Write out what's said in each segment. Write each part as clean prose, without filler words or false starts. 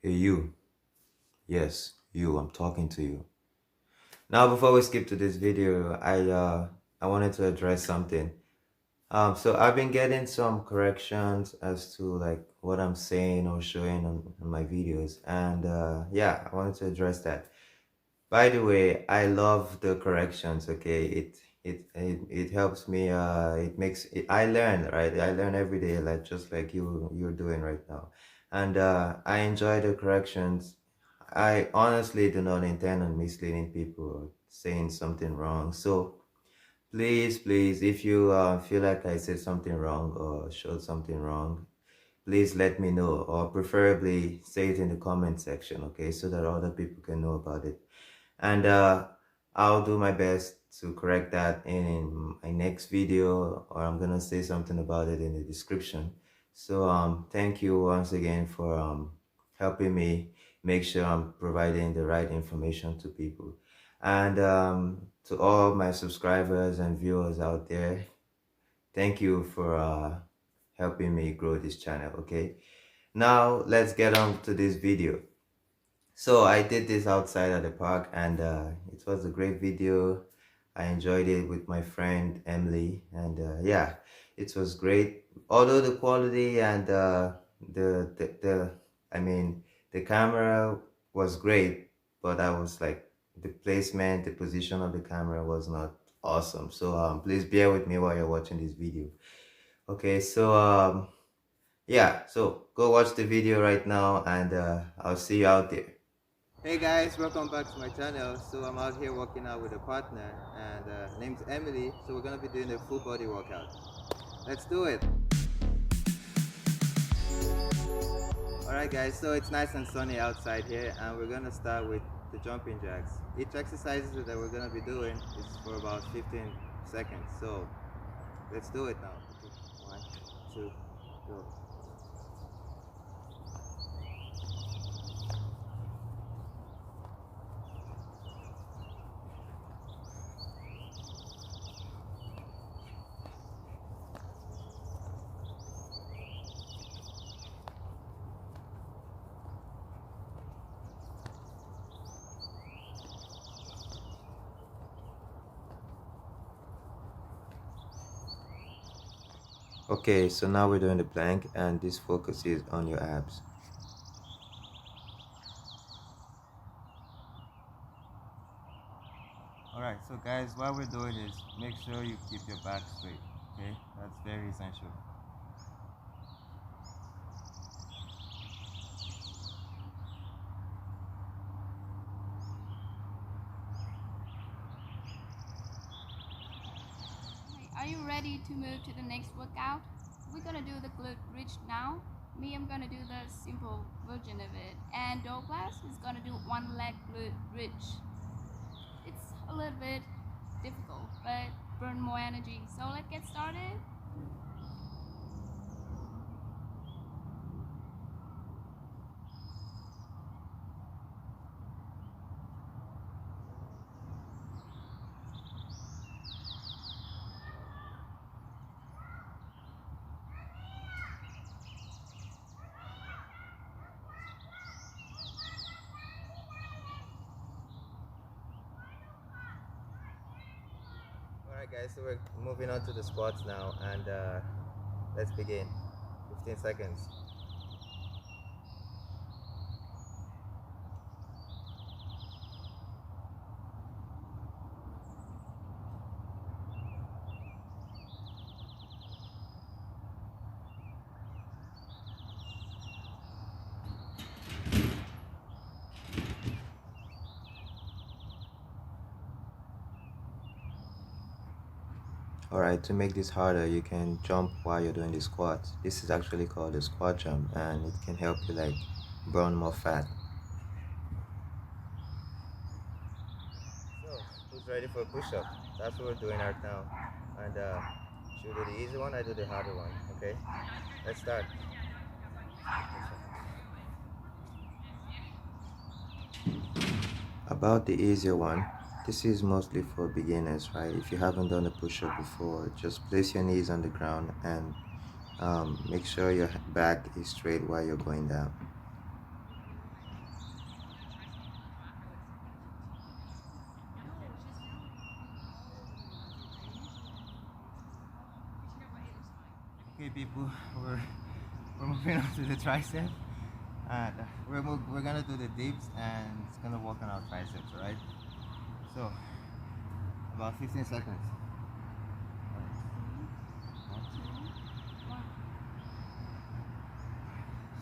Hey, you. Yes, you. I'm talking to you. Now, before we skip to this video, I wanted to address something. So I've been getting some corrections as to like what I'm saying or showing on my videos, and yeah, I wanted to address that. By the way, I love the corrections. Okay, it helps me. It makes it. I learn, right? I learn every day, like just like you're doing right now, and I enjoy the corrections. I honestly do not intend on misleading people or saying something wrong. So please, if you feel like I said something wrong or showed something wrong, please let me know, or preferably say it in the comment section, okay, so that other people can know about it. And I'll do my best to correct that in my next video, or I'm gonna say something about it in the description. So thank you once again for helping me make sure I'm providing the right information to people. And to all my subscribers and viewers out there, thank you for helping me grow this channel. Okay, now let's get on to this video. So I did this outside at the park, and it was a great video. I enjoyed it with my friend Emily, and yeah, it was great. Although the quality and the I mean the camera was great, but I was like the placement, the position of the camera was not awesome. So please bear with me while you're watching this video. Okay, so yeah, so go watch the video right now, and I'll see you out there. Hey guys, welcome back to my channel. So I'm out here working out with a partner, and her name's Emily. So we're gonna be doing a full body workout. Let's do it. Alright guys, so it's nice and sunny outside here, and we're gonna start with the jumping jacks. Each exercise that we're gonna be doing is for about 15 seconds. So let's do it now. 1, 2, go. Okay, so now we're doing the plank, and this focuses on your abs. Alright, so guys, what we're doing is make sure you keep your back straight, okay? That's very essential. Are you ready to move to the next workout? We're gonna do the glute bridge now. Me, I'm gonna do the simple version of it, and Douglas is gonna do one leg glute bridge. It's a little bit difficult, but burn more energy. So let's get started. Alright guys, so we're moving on to the squats now, and let's begin. 15 seconds. Alright, to make this harder, you can jump while you're doing the squats. This is actually called a squat jump, and it can help you like burn more fat. So, who's ready for a push-up? That's what we're doing right now. And should we do the easy one? I do the harder one, okay? Let's start. About the easier one, this is mostly for beginners, right? If you haven't done a push-up before, just place your knees on the ground and make sure your back is straight while you're going down. Okay, people, we're moving on to the tricep, and we're gonna do the dips, and it's gonna work on our triceps, all right? So about 15 seconds.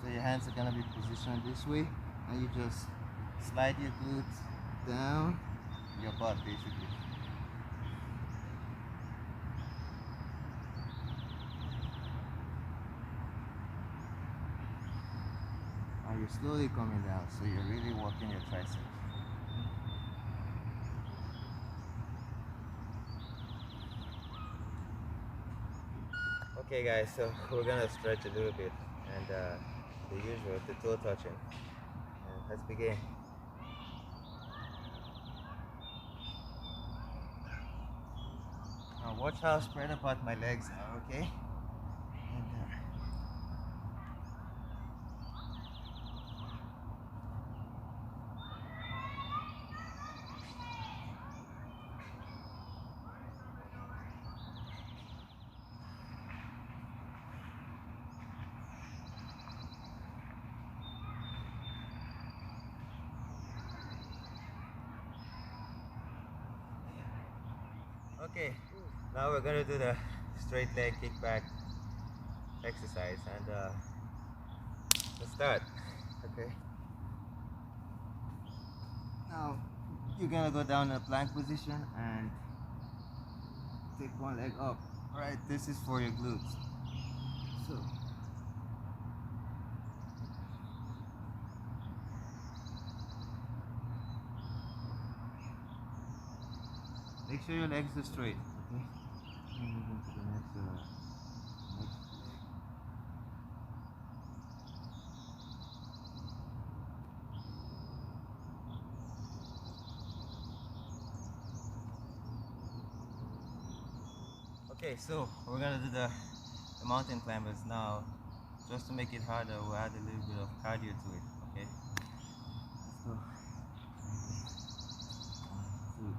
So your hands are gonna be positioned this way, and you just slide your glutes down your butt, basically. And you're slowly coming down, so you're really working your triceps. Okay guys, so we're gonna stretch a little bit, and the usual, the toe touching, and let's begin. Now watch how spread apart my legs are, okay? And, okay, now we're gonna do the straight leg kickback exercise, and let's start. Okay. Now you're gonna go down in a plank position and take one leg up. All right, this is for your glutes. So make sure your legs are straight. Okay. Move into the next next. Okay, so we're gonna do the mountain climbers now. Just to make it harder, we'll add a little bit of cardio to it. Okay. Let's go. 1, 2.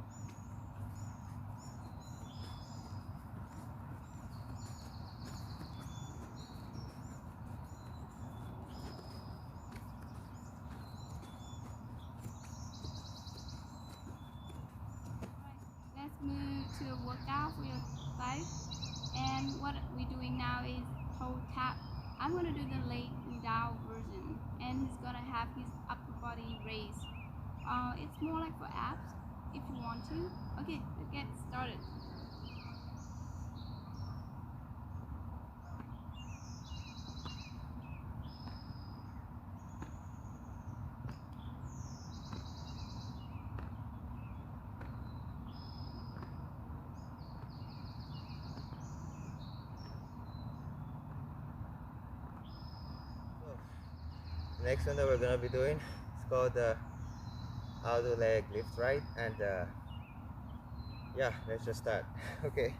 Let's move to a workout for your thighs. And what we're doing now is toe tap. I'm gonna do the leg down version, and he's gonna have his upper body raised. It's more like for abs if you want to. Okay, let's get started. Next one that we're gonna be doing is called the outer leg lift, right? And yeah, let's just start. Okay.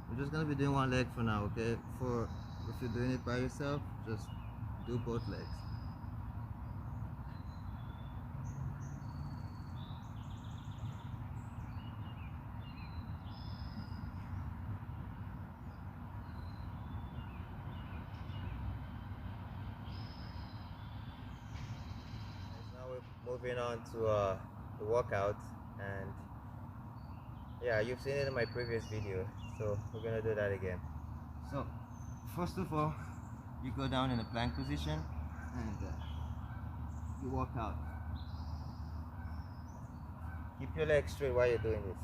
We're just gonna be doing one leg for now, okay? For if you're doing it by yourself, just do both legs. Now we're moving on to the workout, and yeah, you've seen it in my previous video, so we're gonna do that again. So first of all, you go down in a plank position, and you walk out. Keep your legs straight while you're doing this.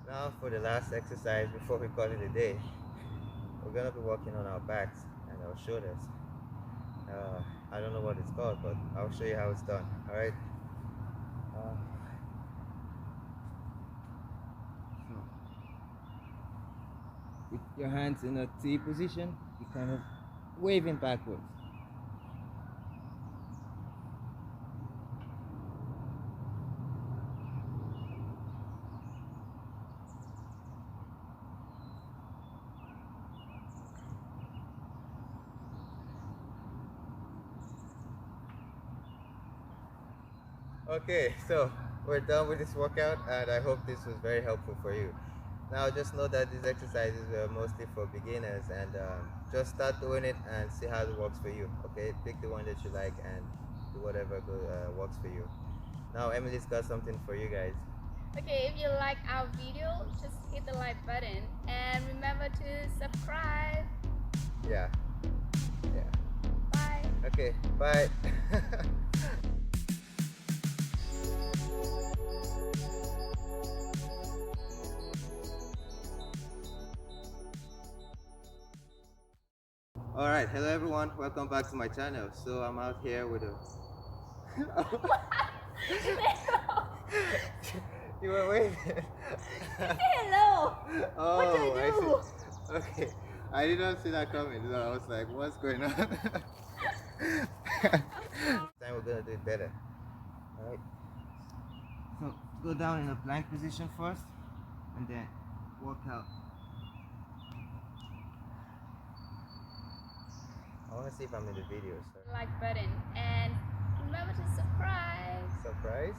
Now for the last exercise before we call it a day. we're gonna be working on our backs and our shoulders. I don't know what it's called, but I'll show you how it's done. All right. Uh, with your hands in a T position, you kind of waving backwards. Okay, so we're done with this workout, and I hope this was very helpful for you. Now just know that these exercises were mostly for beginners, and just start doing it and see how it works for you. Okay, pick the one that you like and do whatever works for you. Now Emily's got something for you guys. Okay, if you like our video, just hit the like button and remember to subscribe. Yeah. Bye. Okay, bye. All right, hello everyone. Welcome back to my channel. So I'm out here with a. You were waiting. Hello. Oh, What do I do? see. Okay, I did not see that coming. So I was like, what's going on? Time we're gonna do it better. All right. So go down in a plank position first, and then walk out. I want to see if I'm in the video. So. Like button and remember to subscribe. Surprise?